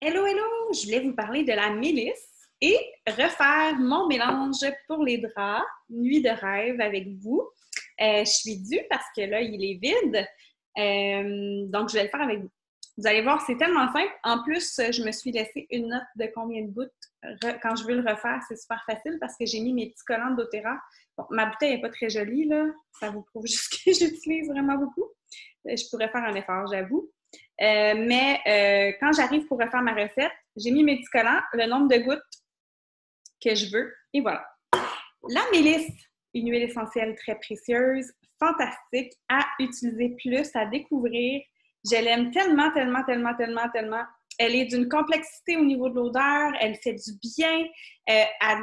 Hello, hello! Je voulais vous parler de la mélisse et refaire mon mélange pour les draps, nuit de rêve avec vous. Je suis due parce que là, il est vide. Donc, je vais le faire avec vous. Vous allez voir, c'est tellement simple. En plus, je me suis laissé une note de combien de gouttes quand je veux le refaire. C'est super facile parce que j'ai mis mes petits collants de doTERRA. Bon, ma bouteille n'est pas très jolie, là. Ça vous prouve juste que j'utilise vraiment beaucoup. Je pourrais faire un effort, j'avoue. Mais quand j'arrive pour refaire ma recette, j'ai mis mes petits collants, le nombre de gouttes que je veux, et voilà. La mélisse, une huile essentielle très précieuse, fantastique à utiliser plus, à découvrir. Je l'aime tellement, tellement, tellement, tellement, tellement. Elle est d'une complexité au niveau de l'odeur, elle fait du bien à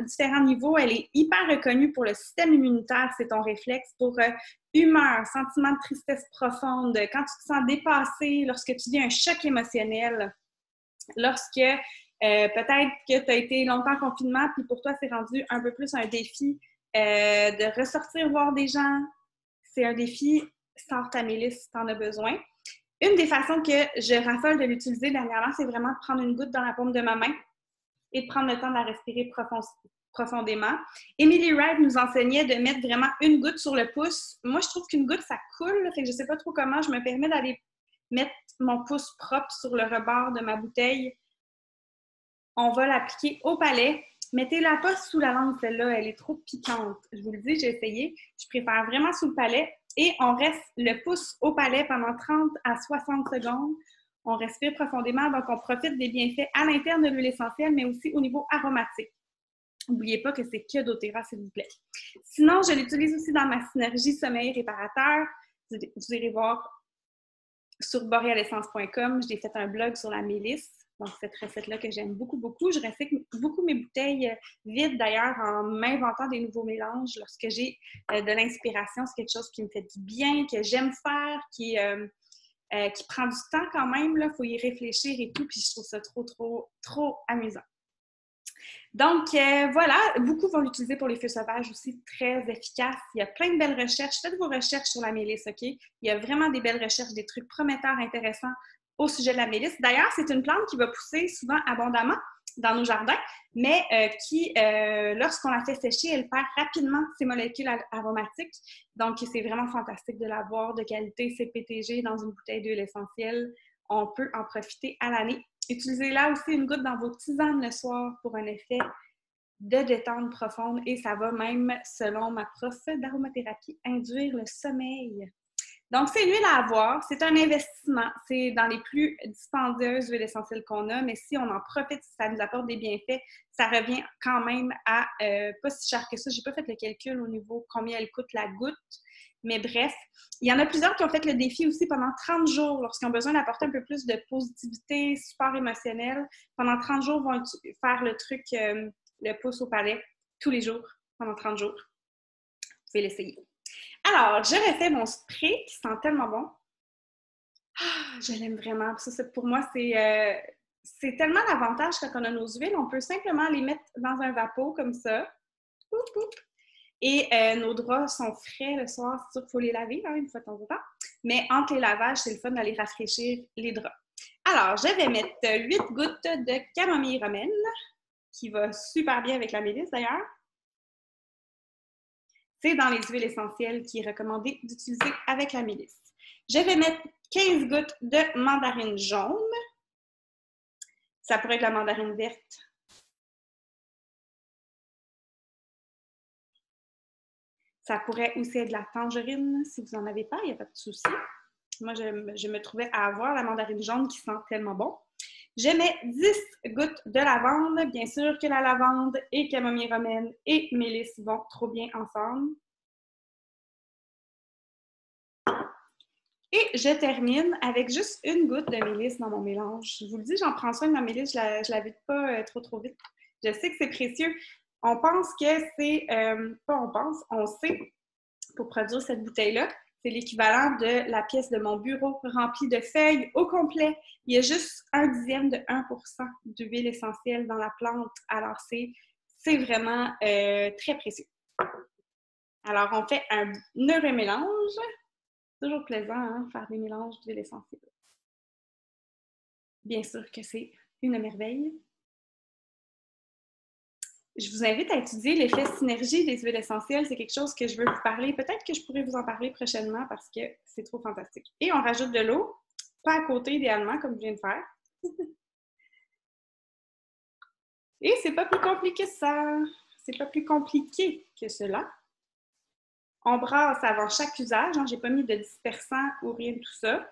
différents niveaux. Elle est hyper reconnue pour le système immunitaire, c'est ton réflexe, pour humeur, sentiment de tristesse profonde, quand tu te sens dépassé, lorsque tu vis un choc émotionnel, lorsque peut-être que tu as été longtemps en confinement, puis pour toi, c'est rendu un peu plus un défi de ressortir voir des gens. C'est un défi, sors ta mélisse si tu en as besoin. Une des façons que je raffole de l'utiliser dernièrement, c'est vraiment de prendre une goutte dans la paume de ma main et de prendre le temps de la respirer profondément. Emily Wright nous enseignait de mettre vraiment une goutte sur le pouce. Moi, je trouve qu'une goutte, ça coule, fait que je ne sais pas trop comment. Je me permets d'aller mettre mon pouce propre sur le rebord de ma bouteille. On va l'appliquer au palais. Mettez-la pas sous la langue, celle-là, elle est trop piquante. Je vous le dis, j'ai essayé. Je préfère vraiment sous le palais. Et on reste le pouce au palais pendant 30 à 60 secondes. On respire profondément, donc on profite des bienfaits à l'interne de l'huile essentielle, mais aussi au niveau aromatique. N'oubliez pas que c'est que doTERRA, s'il vous plaît. Sinon, je l'utilise aussi dans ma synergie sommeil réparateur. Vous irez voir sur borealessence.com. J'ai fait un blog sur la mélisse. Donc, cette recette-là que j'aime beaucoup, beaucoup. Je recycle beaucoup mes bouteilles vides, d'ailleurs, en m'inventant des nouveaux mélanges. Lorsque j'ai de l'inspiration, c'est quelque chose qui me fait du bien, que j'aime faire, qui prend du temps quand même. Il faut y réfléchir et tout. Puis, je trouve ça trop, trop, trop amusant. Donc, voilà, beaucoup vont l'utiliser pour les feux sauvages aussi, très efficace. Il y a plein de belles recherches. Faites vos recherches sur la mélisse, OK? Il y a vraiment des belles recherches, des trucs prometteurs, intéressants au sujet de la mélisse. D'ailleurs, c'est une plante qui va pousser souvent abondamment dans nos jardins, mais qui, lorsqu'on la fait sécher, elle perd rapidement ses molécules aromatiques. Donc, c'est vraiment fantastique de l'avoir de qualité CPTG dans une bouteille d'huile essentielle. On peut en profiter à l'année. Utilisez-la aussi une goutte dans vos tisanes le soir pour un effet de détente profonde et ça va même, selon ma prof d'aromathérapie, induire le sommeil. Donc, c'est une huile à avoir, c'est un investissement, c'est dans les plus dispendieuses huiles essentielles qu'on a, mais si on en profite, si ça nous apporte des bienfaits, ça revient quand même à pas si cher que ça. J'ai pas fait le calcul au niveau combien elle coûte la goutte, mais bref, il y en a plusieurs qui ont fait le défi aussi pendant 30 jours, lorsqu'ils ont besoin d'apporter un peu plus de positivité, support émotionnel. Pendant 30 jours, ils vont faire le truc, le pouce au palais, tous les jours, pendant 30 jours. Vous pouvez l'essayer. Alors, je refais mon spray qui sent tellement bon. Ah, je l'aime vraiment. Ça, pour moi, c'est tellement l'avantage quand on a nos huiles. On peut simplement les mettre dans un vapeau comme ça. Oup, oup. Et nos draps sont frais le soir. C'est sûr qu'il faut les laver une fois de temps en temps. Mais entre les lavages, c'est le fun d'aller rafraîchir les draps. Alors, je vais mettre 8 gouttes de camomille romaine, qui va super bien avec la mélisse d'ailleurs. C'est dans les huiles essentielles qui est recommandé d'utiliser avec la mélisse. Je vais mettre 15 gouttes de mandarine jaune. Ça pourrait être la mandarine verte. Ça pourrait aussi être de la tangerine, si vous n'en avez pas, il n'y a pas de souci. Moi, je me trouvais à avoir la mandarine jaune qui sent tellement bon. Je mets 10 gouttes de lavande. Bien sûr que la lavande et camomille romaine et mélisse vont trop bien ensemble. Et je termine avec juste une goutte de mélisse dans mon mélange. Je vous le dis, j'en prends soin de ma mélisse, je ne la vide pas trop vite. Je sais que c'est précieux. On pense que c'est, pas on pense, on sait, pour produire cette bouteille-là, c'est l'équivalent de la pièce de mon bureau remplie de feuilles au complet. Il y a juste 1/10 de 1% d'huile essentielle dans la plante. Alors, c'est vraiment très précieux. Alors, on fait un heureux mélange. C'est toujours plaisant, faire des mélanges d'huile essentielle. Bien sûr que c'est une merveille. Je vous invite à étudier l'effet synergie des huiles essentielles. C'est quelque chose que je veux vous parler. Peut-être que je pourrais vous en parler prochainement parce que c'est trop fantastique. Et on rajoute de l'eau, pas à côté idéalement, comme je viens de faire. Et c'est pas plus compliqué que ça. C'est pas plus compliqué que cela. On brasse avant chaque usage. Hein. J'ai pas mis de dispersant ou rien de tout ça.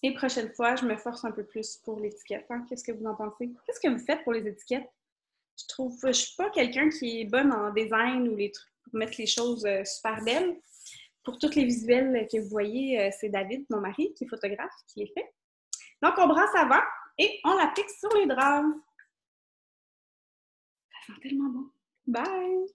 Et prochaine fois, je me force un peu plus pour l'étiquette. Hein. Qu'est-ce que vous en pensez? Qu'est-ce que vous faites pour les étiquettes? Je suis pas quelqu'un qui est bonne en design ou les trucs pour mettre les choses super belles. Pour tous les visuels que vous voyez, c'est David, mon mari, qui est photographe, qui les fait. Donc, on brasse avant et on l'applique sur les draps. Ça sent tellement bon. Bye!